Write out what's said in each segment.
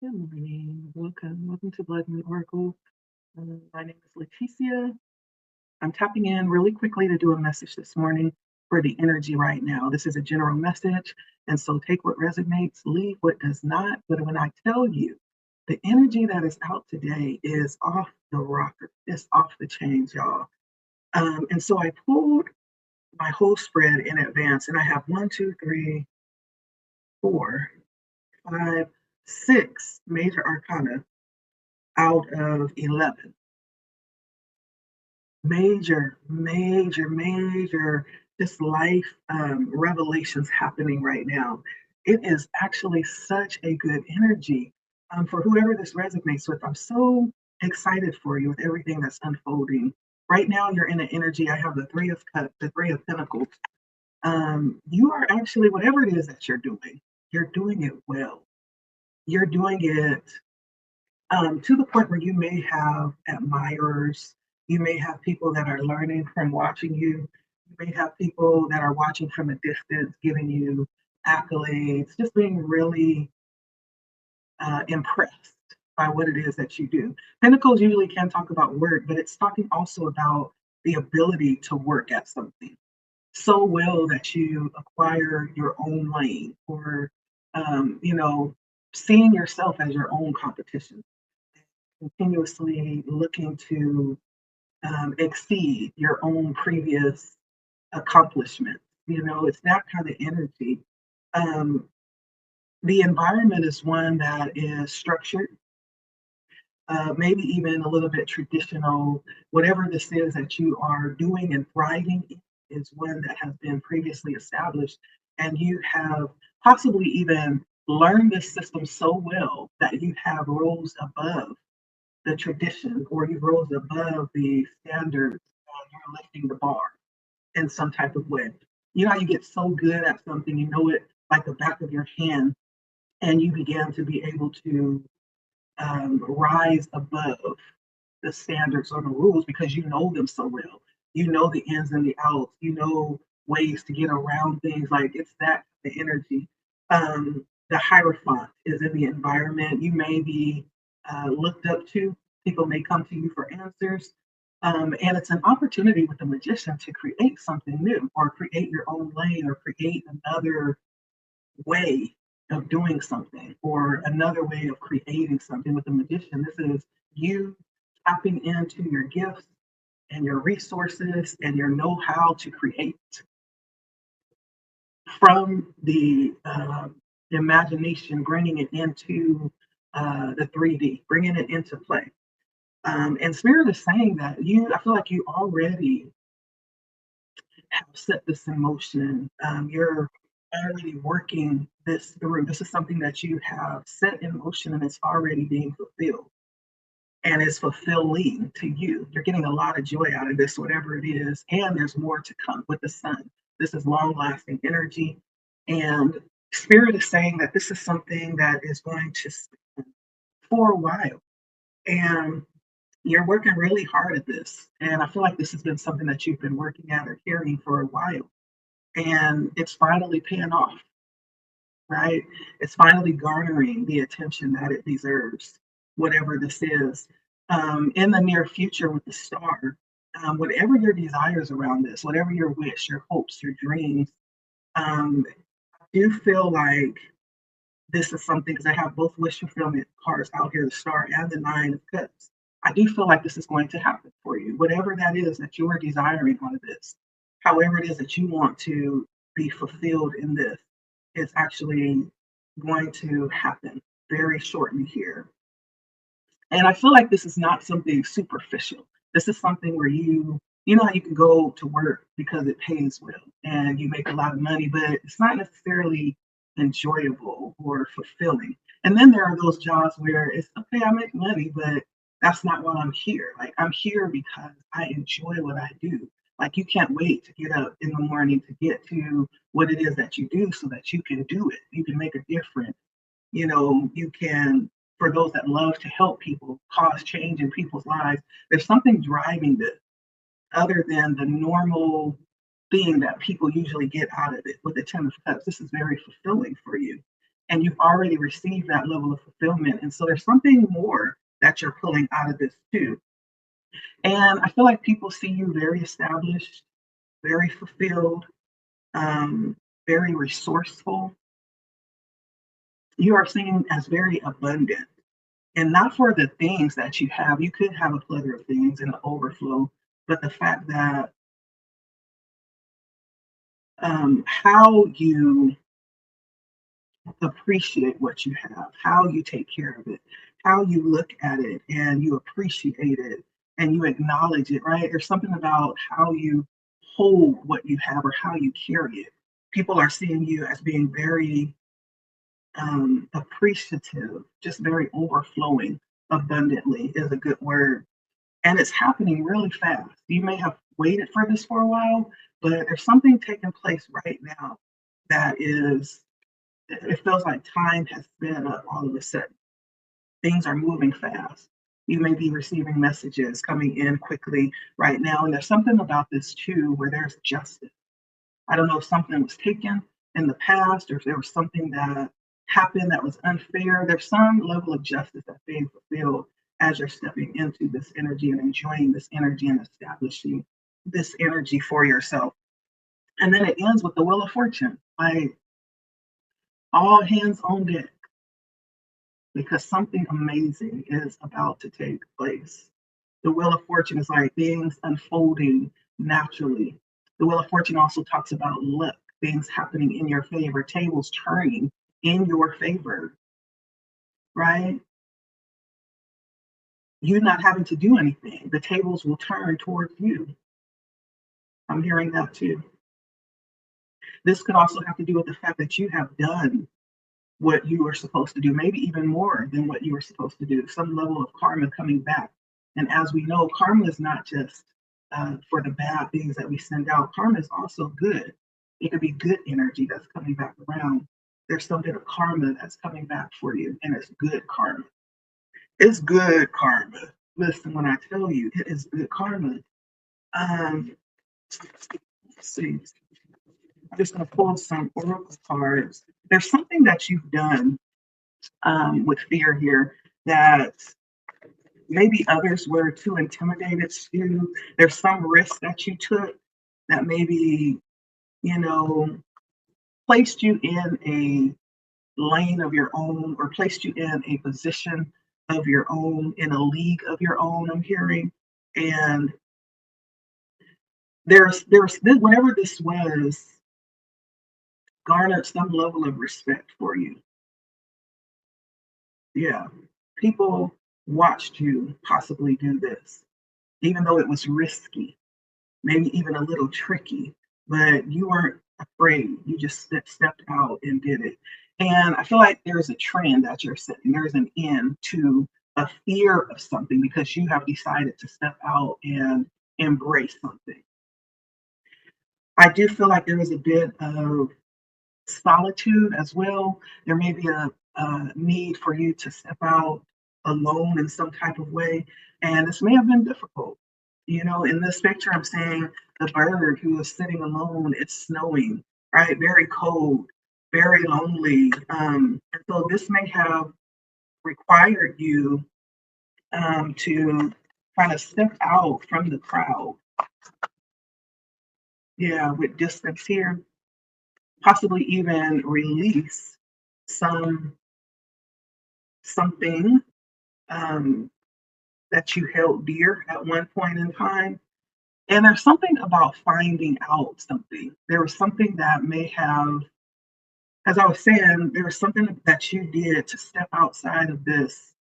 Good morning. Welcome. Welcome to Blood Moon Oracle. My name is Leticia. I'm tapping in really quickly to do a message this morning for the energy right now. This is a general message. And so take what resonates, leave what does not. But when I tell you the energy that is out today is off the rocker, it's off the chains, y'all. And so I pulled my whole spread in advance, and I have one, two, three, four, five, six major arcana out of 11. Major just life revelations happening right now. It is actually such a good energy for whoever this resonates with. I'm so excited for you with everything that's unfolding. Right now, you're in an energy. I have the Three of Cups, the Three of Pentacles. You are actually, whatever it is that you're doing it well. You're doing it to the point where you may have admirers, you may have people that are learning from watching you, you may have people that are watching from a distance, giving you accolades, just being really impressed by what it is that you do. Pentacles usually can talk about work, but it's talking also about the ability to work at something so well that you acquire your own lane or, you know, seeing yourself as your own competition, continuously looking to exceed your own previous accomplishments. You know, it's that kind of energy. Um, the environment is one that is structured, maybe even a little bit traditional. Whatever this is that you are doing and thriving in is one that has been previously established, and you have possibly even learned this system so well that you have rose above the tradition or you rose above the standards and you're lifting the bar in some type of way. You know how you get so good at something, you know it like the back of your hand, and you begin to be able to rise above the standards or the rules because you know them so well. You know the ins and the outs. You know ways to get around things. Like it's that the energy. The hierophant is in the environment. You may be looked up to. People may come to you for answers. And it's an opportunity with the magician to create something new or create your own lane or create another way of doing something or another way of creating something with the magician. This is you tapping into your gifts and your resources and your know-how to create from the imagination, bringing it into the 3D, bringing it into play. And Spirit is saying that I feel like you already have set this in motion. You're already working this through. This is something that you have set in motion and it's already being fulfilled and it's fulfilling to you. You're getting a lot of joy out of this, whatever it is. And there's more to come with the sun. This is long lasting energy. And Spirit is saying that this is something that is going to stand for a while. And you're working really hard at this. And I feel like this has been something that you've been working at or carrying for a while and it's finally paying off, right? It's finally garnering the attention that it deserves, whatever this is. In the near future with the star, whatever your desires around this, whatever your wish, your hopes, your dreams, I do feel like this is something because I have both wish fulfillment cards out here, the star and the nine of cups. I do feel like this is going to happen for you, whatever that is that you are desiring out of this, however it is that you want to be fulfilled in this, is actually going to happen very shortly here. And I feel like this is not something superficial. This is something where you know how you can go to work because it pays well and you make a lot of money, but it's not necessarily enjoyable or fulfilling. And then there are those jobs where it's okay, I make money, but that's not why I'm here. Like I'm here because I enjoy what I do. Like you can't wait to get up in the morning to get to what it is that you do so that you can do it. You can make a difference. You know, you can, for those that love to help people, cause change in people's lives. There's something driving this other than the normal thing that people usually get out of it with the Ten of Cups. This is very fulfilling for you. and you've already received that level of fulfillment. And so there's something more that you're pulling out of this too. And I feel like people see you very established, very fulfilled, um, very resourceful. You are seen as very abundant, and not for the things that you have. You could have a plethora of things and an overflow, but the fact that how you appreciate what you have, how you take care of it, how you look at it and you appreciate it and you acknowledge it, right? There's something about how you hold what you have or how you carry it. People are seeing you as being very appreciative, just very overflowing abundantly is a good word. And it's happening really fast. You may have waited for this for a while, but there's something taking place right now that is, it feels like time has sped up all of a sudden. Things are moving fast. You may be receiving messages coming in quickly right now. And there's something about this too where there's justice. I don't know if something was taken in the past or if there was something that happened that was unfair. There's some level of justice that's being fulfilled as you're stepping into this energy and enjoying this energy and establishing this energy for yourself. And then it ends with the Wheel of Fortune, like all hands on deck, because something amazing is about to take place. The Wheel of Fortune is like things unfolding naturally. The Wheel of Fortune also talks about luck, things happening in your favor, tables turning in your favor, right? You not having to do anything, the tables will turn towards you. I'm hearing that too. This could also have to do with the fact that you have done what you were supposed to do, maybe even more than what you were supposed to do, some level of karma coming back. And as we know, karma is not just for the bad things that we send out, karma is also good. It could be good energy that's coming back around. There's some bit of karma that's coming back for you, and it's good karma. It's good karma. Listen, when I tell you, it is good karma. Let's see. I'm just going to pull some oracle cards. There's something that you've done with fear here that maybe others were too intimidated to. There's some risk that you took that maybe, you know, placed you in a lane of your own or placed you in a position of your own, in a league of your own, I'm hearing. And there's this, whatever this was, garnered some level of respect for you. Yeah. People watched you possibly do this, even though it was risky, maybe even a little tricky, but you weren't afraid. You just stepped out and did it. And I feel like there's a trend that you're setting. There's an end to a fear of something because you have decided to step out and embrace something. I do feel like there is a bit of solitude as well. There may be a need for you to step out alone in some type of way, and this may have been difficult. You know, in this picture, I'm saying the bird who is sitting alone. It's snowing, right? Very cold, very lonely. And so this may have required you to kind of step out from the crowd. Yeah, with distance here, possibly even release some something um, that you held dear at one point in time. And there's something about finding out something. There was something that may have, as I was saying, there was something that you did to step outside of this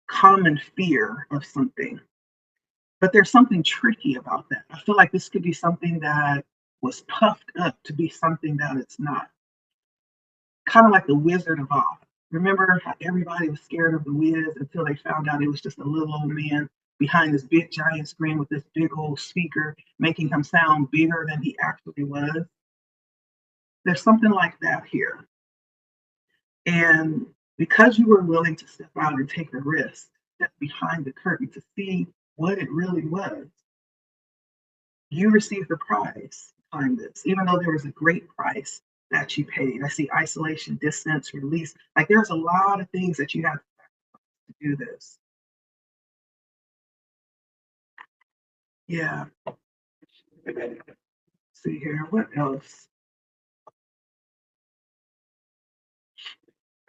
common fear of something. But there's something tricky about that. I feel like this could be something that was puffed up to be something that it's not. Kind of like the Wizard of Oz. Remember how everybody was scared of the Wiz until they found out it was just a little old man behind this big giant screen with this big old speaker, making him sound bigger than he actually was. There's something like that here. And because you were willing to step out and take the risk, step behind the curtain to see what it really was, you received the prize behind this, even though there was a great price that you paid. I see isolation, distance, release. Like there's a lot of things that you have to do this. Yeah. See here, what else?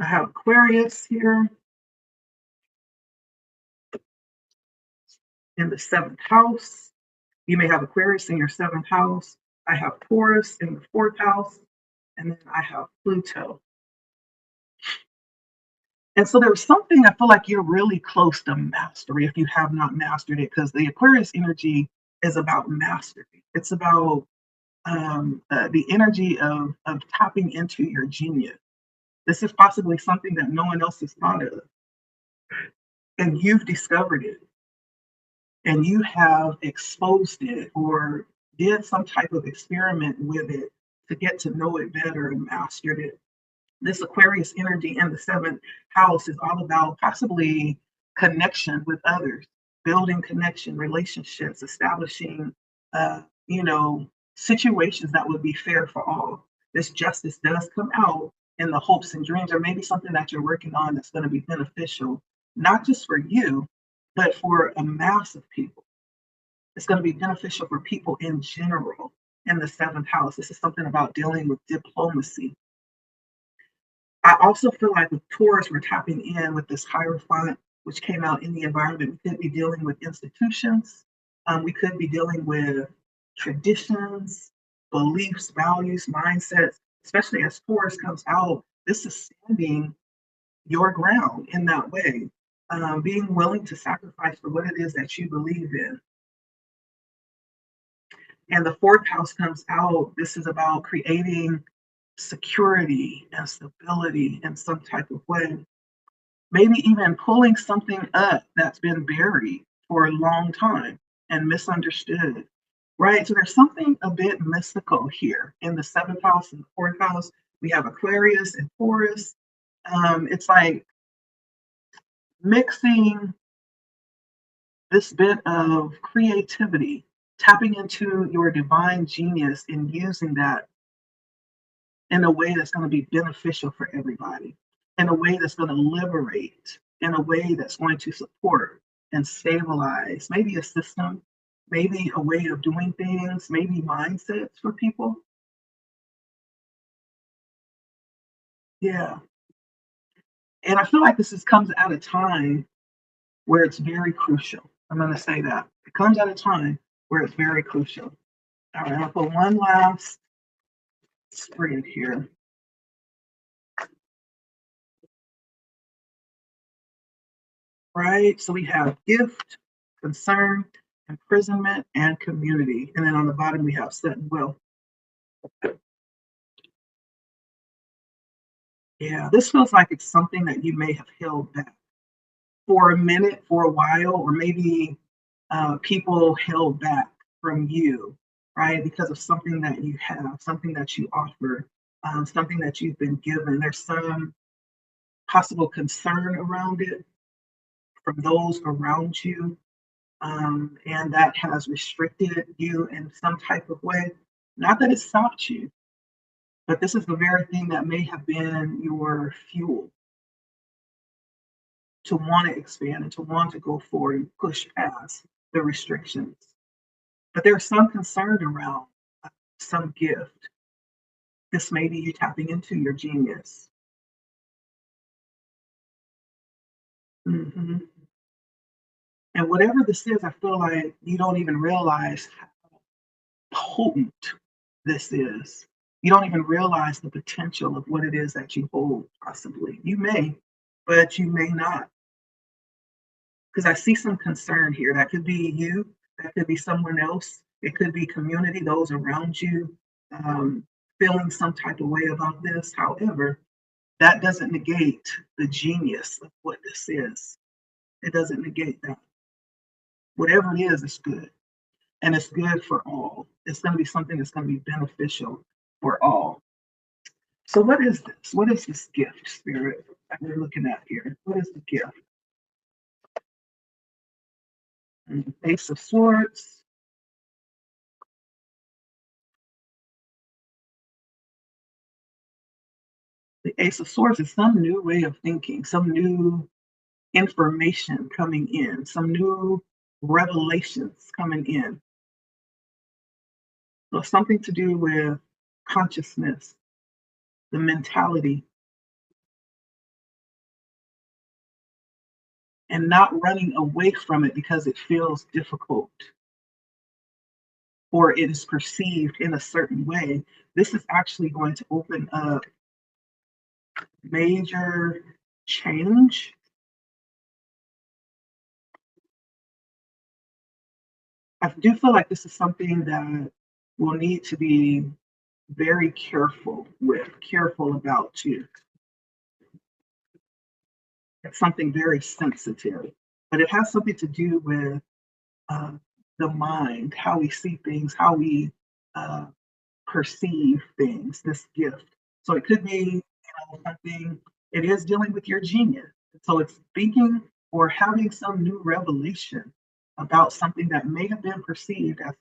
I have Aquarius here in the seventh house. You may have Aquarius in your seventh house. I have Taurus in the fourth house, and then I have Pluto. And so there's something I feel like you're really close to mastery if you have not mastered it, because the Aquarius energy is about mastery. It's about the energy of tapping into your genius. This is possibly something that no one else has thought of, and you've discovered it, and you have exposed it or did some type of experiment with it to get to know it better and mastered it. This Aquarius energy in the seventh house is all about possibly connection with others, building connection, relationships, establishing, you know, situations that would be fair for all. This justice does come out in the hopes and dreams, or maybe something that you're working on that's going to be beneficial, not just for you, but for a mass of people. It's going to be beneficial for people in general in the seventh house. This is something about dealing with diplomacy. I also feel like with Taurus, we're tapping in with this Hierophant, which came out in the environment. We could be dealing with institutions. We could be dealing with traditions, beliefs, values, mindsets, especially as Taurus comes out. This is standing your ground in that way, being willing to sacrifice for what it is that you believe in. And the fourth house comes out. This is about creating security and stability in some type of way. Maybe even pulling something up that's been buried for a long time and misunderstood. Right. So there's something a bit mystical here in the seventh house and the fourth house. We have Aquarius and Taurus. It's like mixing this bit of creativity, tapping into your divine genius and using that in a way that's going to be beneficial for everybody, in a way that's going to liberate, in a way that's going to support and stabilize maybe a system, maybe a way of doing things, maybe mindsets for people. Yeah. And I feel like this comes at a time where it's very crucial. I'm going to say that. It comes at a time where it's very crucial. All right, I'll put one last spread here. Right? So we have gift, concern, imprisonment, and community. And then on the bottom, we have set and will. Yeah, this feels like it's something that you may have held back for a minute, for a while, or maybe people held back from you, right? Because of something that you have, something that you offer, something that you've been given. There's some possible concern around it from those around you, and that has restricted you in some type of way. Not that it stopped you, but this is the very thing that may have been your fuel to want to expand and to want to go forward and push past the restrictions. But there's some concern around some gift. This may be you tapping into your genius. Mhm. And whatever this is, I feel like you don't even realize potent this is. You don't even realize the potential of what it is that you hold, possibly. You may, but you may not. Because I see some concern here. That could be you, that could be someone else, it could be community, those around you, um, feeling some type of way about this. However, that doesn't negate the genius of what this is. It doesn't negate that. Whatever it is, it's good. And it's good for all. It's going to be something that's going to be beneficial for all. So, what is this? What is this gift, Spirit, that we're looking at here? What is the gift? Ace of Swords, Ace of Swords is some new way of thinking, some new information coming in, some new revelations coming in. So something to do with consciousness, the mentality, and not running away from it because it feels difficult or it is perceived in a certain way. This is actually going to open up major change. I do feel like this is something that will need to be very careful about too. It's something very sensitive, but it has something to do with uh, the mind, how we see things, how we uh, perceive things, this gift. So it could be, something, it is dealing with your genius. So it's thinking or having some new revelation about something that may have been perceived as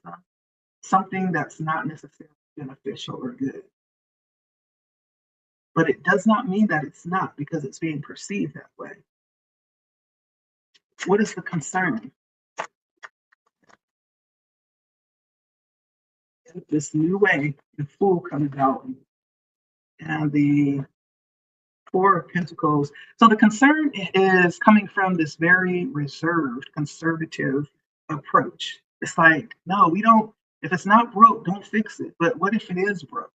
something that's not necessarily beneficial or good. But it does not mean that it's not because it's being perceived that way. What is the concern? This new way, the Fool comes out, and the Four of Pentacles. So the concern is coming from this very reserved, conservative approach. It's like, no, we don't, if it's not broke, don't fix it. But what if it is broke?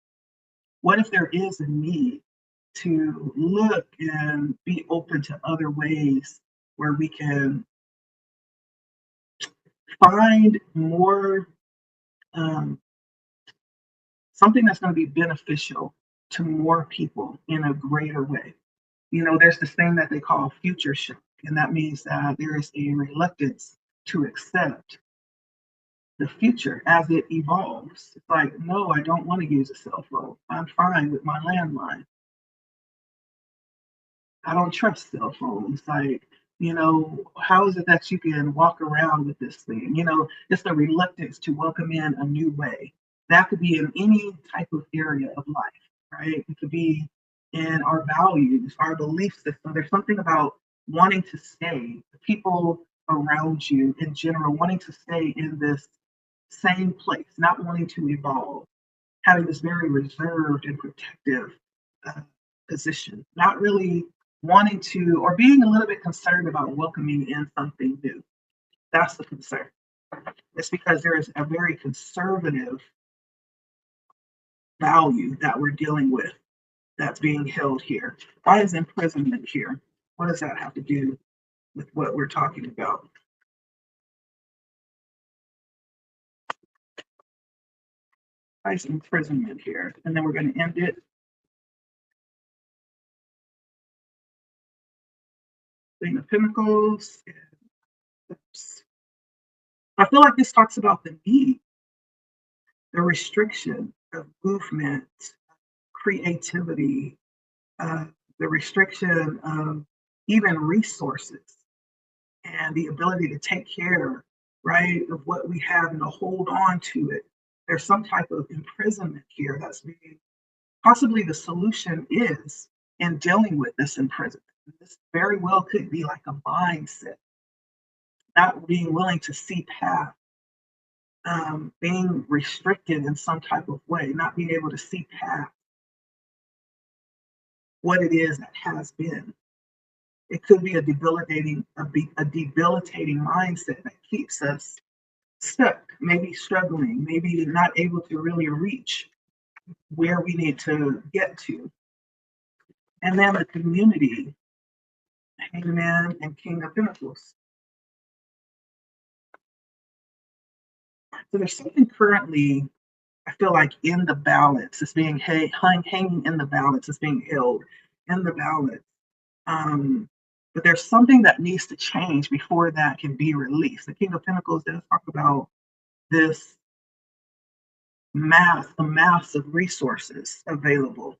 What if there is a need to look and be open to other ways where we can find more, um, something that's going to be beneficial to more people in a greater way? There's this thing that they call future shock, and that means that there is a reluctance to accept the future as it evolves. It's like, no, I don't want to use a cell phone. I'm fine with my landline. I don't trust cell phones. Like, how is it that you can walk around with this thing? It's the reluctance to welcome in a new way. That could be in any type of area of life, right? It could be in our values, our belief system. There's something about wanting to stay, the people around you in general, wanting to stay in this same place, not wanting to evolve, having this very reserved and protective uh, position, not really wanting to, or being a little bit concerned about welcoming in something new. That's the concern. It's because there is a very conservative value that we're dealing with that's being held here. Why is imprisonment here? What does that have to do with what we're talking about? Why is imprisonment here? And then we're going to end it. Queen of Pentacles. Oops. I feel like this talks about the need, the restriction of movement, creativity, uh, the restriction of even resources and the ability to take care, right, of what we have and to hold on to it. There's some type of imprisonment here that's being, possibly the solution is in dealing with this imprisonment. This very well could be like a mindset, not being willing to see past, being restricted in some type of way, not being able to see past what it is that has been. It could be a debilitating mindset that keeps us stuck, maybe struggling, maybe not able to really reach where we need to get to. And then the community, Hangman and King of Pentacles. So there's something currently, I feel like, in the balance. It's being hanging in the balance. It's being held in the balance. But there's something that needs to change before that can be released. The King of Pentacles does talk about this a mass of resources available.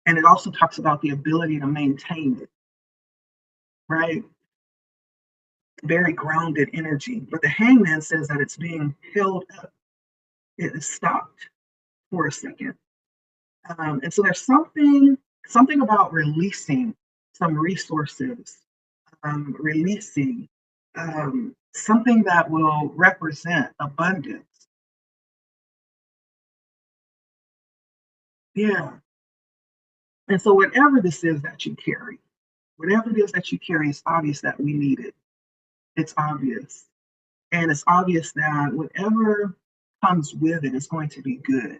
And it also talks about the ability to maintain it, right? Very grounded energy. But the Hangman says that it's being held up. It is stopped for a second. And so there's something Something about releasing some resources, releasing something that will represent abundance. Yeah. And so, whatever this is that you carry, whatever it is that you carry, it's obvious that we need it. It's obvious. And it's obvious that whatever comes with it is going to be good,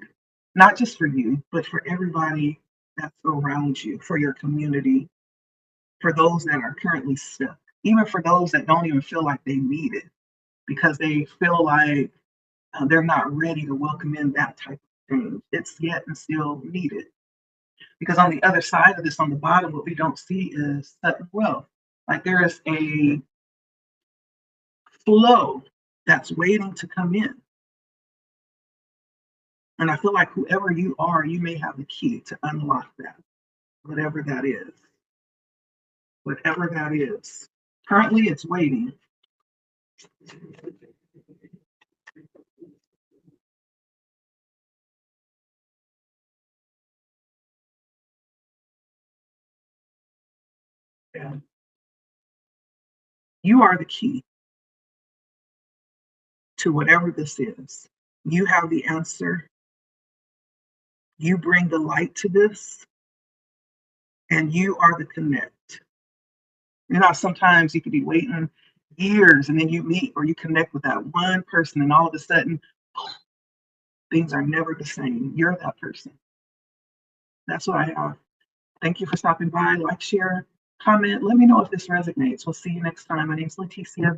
not just for you, but for everybody that's around you, for your community, for those that are currently stuck, even for those that don't even feel like they need it because they feel like they're not ready to welcome in that type of thing. It's yet and still needed. Because on the other side of this, on the bottom, what we don't see is sudden wealth. Like there is a flow that's waiting to come in. And I feel like whoever you are, you may have the key to unlock that, whatever that is, whatever that is. Currently, it's waiting. Yeah. You are the key to whatever this is. You have the answer. You bring the light to this, and you are the connect. You know, sometimes you could be waiting years and then you meet or you connect with that one person, and all of a sudden, things are never the same. You're that person. That's what I have. Thank you for stopping by. Like, share, comment. Let me know if this resonates. We'll see you next time. My name's Leticia.